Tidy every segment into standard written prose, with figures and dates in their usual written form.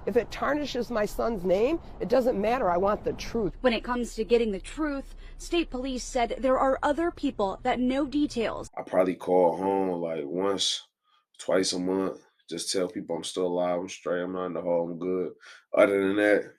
If it tarnishes my son's name, it doesn't matter. I want the truth. When it comes to getting the truth, state police said there are other people that know details. I probably call home like once, twice a month. Just tell people I'm still alive, I'm straight, I'm not in the hole, I'm good. Other than that,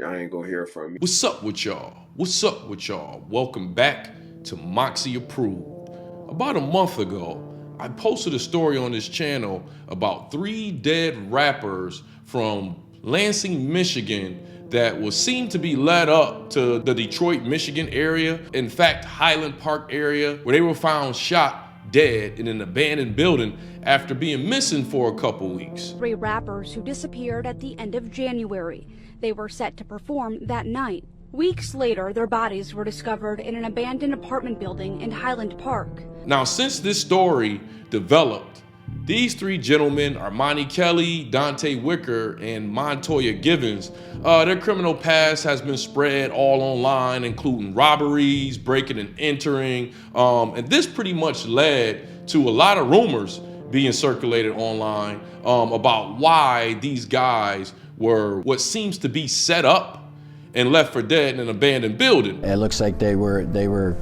I ain't gonna hear from me. What's up with y'all? What's up with y'all? Welcome back to Moxy Approved. About a month ago, I posted a story on this channel about 3 dead rappers from Lansing, Michigan that was seen to be led up to the Detroit, Michigan area. In fact, Highland Park area, where they were found shot dead in an abandoned building after being missing for a couple weeks. 3 rappers who disappeared at the end of January. They were set to perform that night. Weeks later, their bodies were discovered in an abandoned apartment building in Highland Park. Now, since this story developed, these 3 gentlemen, Armani Kelly, Dante Wickers, and Montoya Givens, their criminal past has been spread all online, including robberies, breaking and entering, and this pretty much led to a lot of rumors being circulated online about why these guys were what seems to be set up and left for dead in an abandoned building. It looks like they were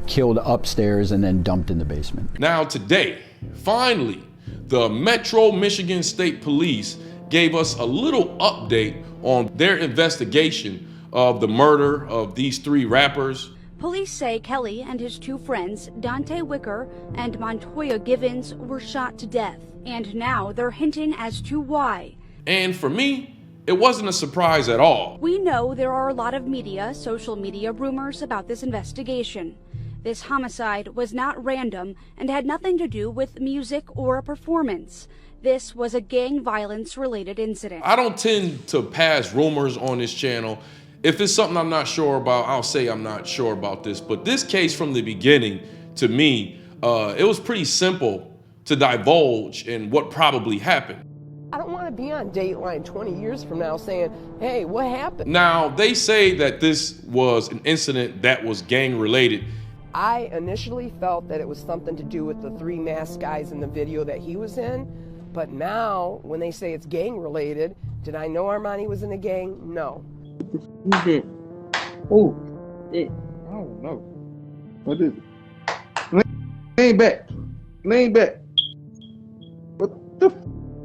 killed upstairs and then dumped in the basement. Now today, finally, the Metro Michigan State Police gave us a little update on their investigation of the murder of these 3 rappers. Police say Kelly and his 2 friends, Dante Wickers and Montoya Givens, were shot to death. And now they're hinting as to why. And for me, it wasn't a surprise at all. We know there are a lot of social media rumors about this investigation. This homicide was not random and had nothing to do with music or a performance. This was a gang violence related incident. I don't tend to pass rumors on this channel. If it's something I'm not sure about, I'll say I'm not sure about this. But this case from the beginning, to me, it was pretty simple to divulge in what probably happened. I don't want to be on Dateline 20 years from now saying, hey, what happened? Now, they say that this was an incident that was gang related. I initially felt that it was something to do with the 3 masked guys in the video that he was in. But now, when they say it's gang related, did I know Armani was in a gang? No. Who's it? Oh, it. I don't know. What is it? Lean back. Lean back. What the f?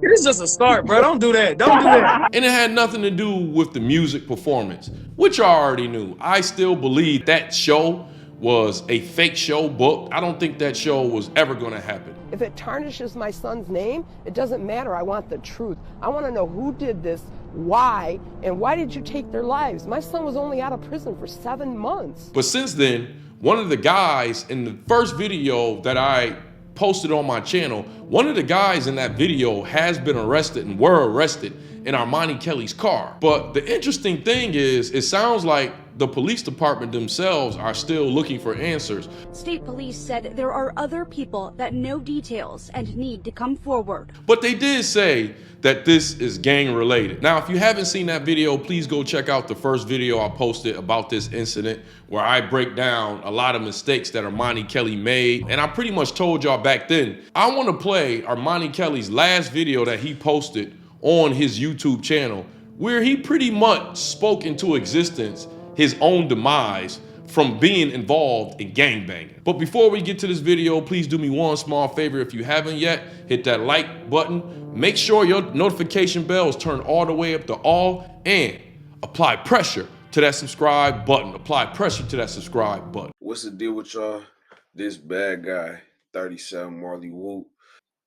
It's just a start, bro. Don't do that. Don't do that. And it had nothing to do with the music performance, which I already knew. I still believe that show was a fake show booked. I don't think that show was ever going to happen. If it tarnishes my son's name, it doesn't matter. I want the truth. I want to know who did this, why, and why did you take their lives? My son was only out of prison for 7 months. But since then, one of the guys in the first video that I posted on my channel, one of the guys in that video has been arrested and were arrested in Armani Kelly's car. But the interesting thing is, it sounds like the police department themselves are still looking for answers. State police said there are other people that know details and need to come forward. But they did say that this is gang related. Now, if you haven't seen that video, please go check out the first video I posted about this incident, where I break down a lot of mistakes that Armani Kelly made. And I pretty much told y'all back then, I want to play Armani Kelly's last video that he posted on his YouTube channel, where he pretty much spoke into existence his own demise from being involved in gangbanging. But before we get to this video, please do me one small favor. If you haven't yet, hit that like button. Make sure your notification bell is turned all the way up to all, and apply pressure to that subscribe button. Apply pressure to that subscribe button. What's the deal with y'all? This bad guy, 37 Marley Whoops,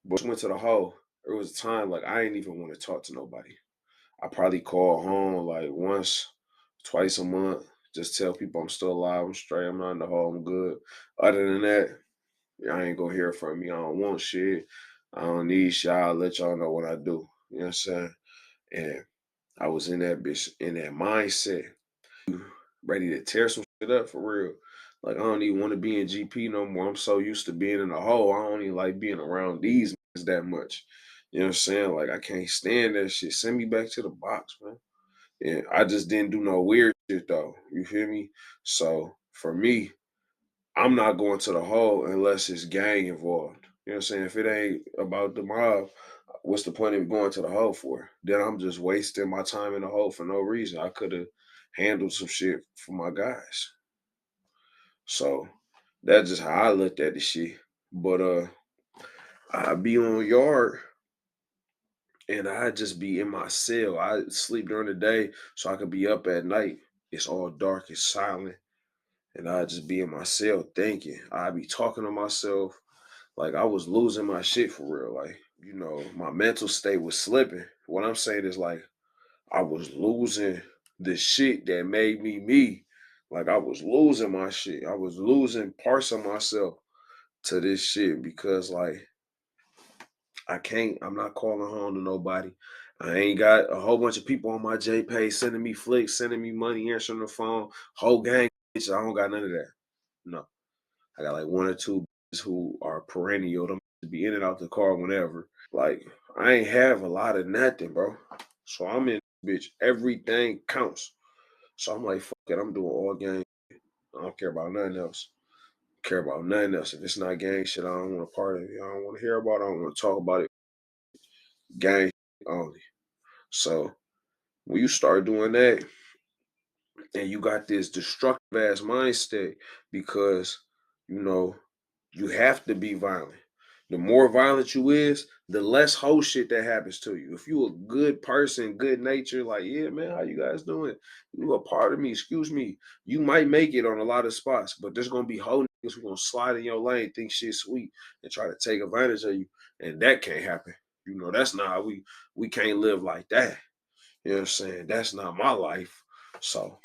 but went to the hole. There was a time like I didn't even want to talk to nobody. I probably call home like once, twice a month. Just tell people I'm still alive, I'm straight, I'm not in the hole, I'm good. Other than that, I ain't gonna hear from me. I don't want shit. I don't need shit. I'll let y'all know what I do. You know what I'm saying? And I was in that bitch, in that mindset, ready to tear some shit up for real. Like, I don't even want to be in GP no more. I'm so used to being in the hole. I don't even like being around these niggas that much. You know what I'm saying? Like, I can't stand that shit. Send me back to the box, man. And I just didn't do no weird shit, though. You feel me? So, for me, I'm not going to the hole unless it's gang involved. You know what I'm saying? If it ain't about the mob, what's the point of going to the hole for? Then I'm just wasting my time in the hole for no reason. I could have handled some shit for my guys. So that's just how I looked at the shit. But I be on yard and I just be in my cell. I sleep during the day so I could be up at night. It's all dark, it's silent. And I just be in my cell thinking. I be talking to myself like I was losing my shit for real. Like, my mental state was slipping. What I'm saying is like I was losing the shit that made me me. Like I was losing my shit. I was losing parts of myself to this shit because like I'm not calling home to nobody. I ain't got a whole bunch of people on my J page sending me flicks, sending me money, answering the phone, whole gang. I don't got none of that. No. I got like one or two who are perennial. Them to be in and out the car whenever. Like, I ain't have a lot of nothing, bro. So I'm in bitch. Everything counts. So I'm like, fuck it. I'm doing all gang. I don't care about nothing else. Care about nothing else. If it's not gang shit, I don't want to part of it. I don't want to hear about it. I don't want to talk about it. Gang only. So when you start doing that, and you got this destructive ass mindset because you have to be violent. The more violent you is, the less whole shit that happens to you. If you a good person, good nature, like, yeah, man, how you guys doing? You a part of me, excuse me. You might make it on a lot of spots, but there's gonna be whole niggas who gonna slide in your lane, think shit sweet, and try to take advantage of you. And that can't happen. That's not how we can't live like that. You know what I'm saying? That's not my life. So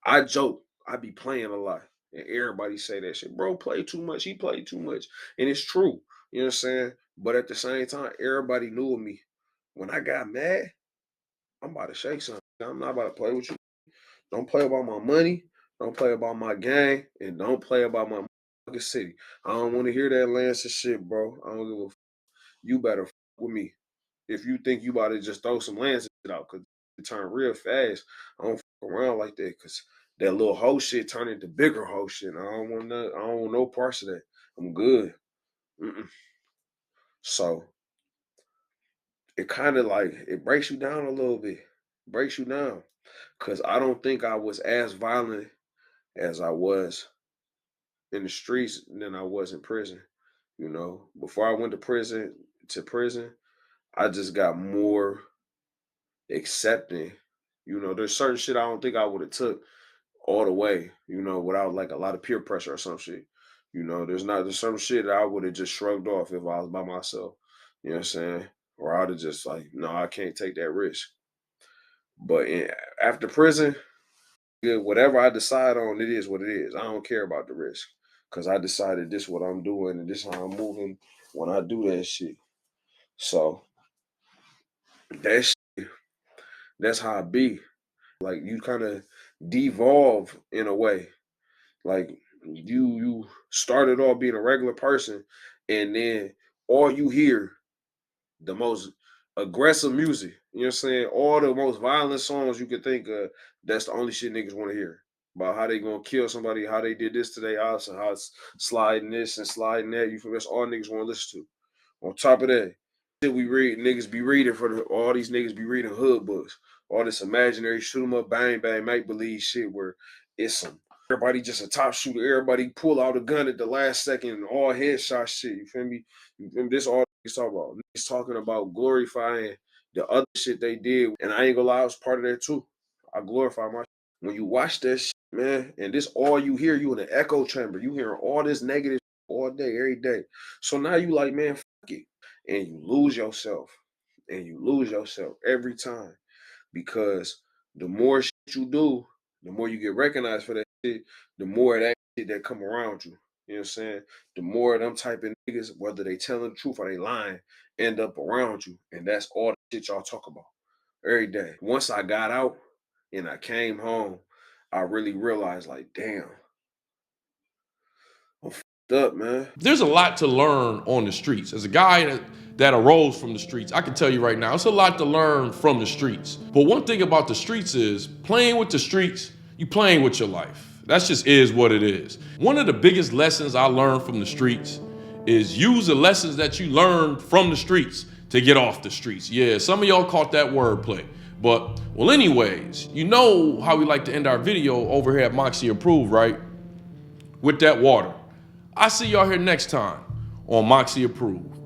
I joke, I be playing a lot. And everybody say that shit, bro, play too much. He played too much. And it's true. You know what I'm saying? But at the same time, everybody knew of me. When I got mad, I'm about to shake something. I'm not about to play with you. Don't play about my money. Don't play about my gang. And don't play about my motherfucking city. I don't want to hear that Lancer shit, bro. I don't give a You better with me. If you think you about to just throw some Lancer shit out, because it turn real fast. I don't around like that because that little hoe shit turn into bigger hoe shit. I don't want no parts of that. I'm good. Mm-mm. So it kind of like it breaks you down a little bit. Breaks you down. Cause I don't think I was as violent as I was in the streets than I was in prison. Before I went to prison, I just got more accepting. There's certain shit I don't think I would have took all the way, without like a lot of peer pressure or some shit. There's some shit that I would have just shrugged off if I was by myself. You know what I'm saying? Or I'd have just like, no, I can't take that risk. But after prison, whatever I decide on, it is what it is. I don't care about the risk. Cause I decided this is what I'm doing and this is how I'm moving when I do that shit. So that's how I be. Like you kind of devolve in a way. Like you started off being a regular person, and then all you hear the most aggressive music. You know what I'm saying? All the most violent songs you could think of. That's the only shit niggas want to hear about how they gonna kill somebody, how they did this to their house, and how it's sliding this and sliding that. You feel? That's all niggas want to listen to. On top of that, shit we read, niggas be reading all these niggas be reading hood books. All this imaginary shoot 'em up, bang bang, make believe shit where it's some everybody just a top shooter. Everybody pull out a gun at the last second and all headshot shit. You feel me? This all niggas talk about. Niggas talking about glorifying the other shit they did. And I ain't gonna lie, I was part of that too. I glorify my shit. When you watch that shit, man, and this all you hear, you in an echo chamber. You hearing all this negative all day, every day. So now you like, man, fuck it. And you lose yourself. And you lose yourself every time. Because the more shit you do, the more you get recognized for that shit, the more of that shit that come around you. You know what I'm saying? The more of them type of niggas, whether they telling the truth or they lying, end up around you. And that's all the shit y'all talk about every day. Once I got out and I came home, I really realized like, damn, I'm fucked up, man. There's a lot to learn on the streets. As a guy that arose from the streets, I can tell you right now, it's a lot to learn from the streets. But one thing about the streets is playing with the streets, you playing with your life. That just is what it is. One of the biggest lessons I learned from the streets is use the lessons that you learned from the streets to get off the streets. Yeah, some of y'all caught that wordplay. But, well, anyways, you know how we like to end our video over here at Moxy Approved, right? With that water. I'll see y'all here next time on Moxy Approved.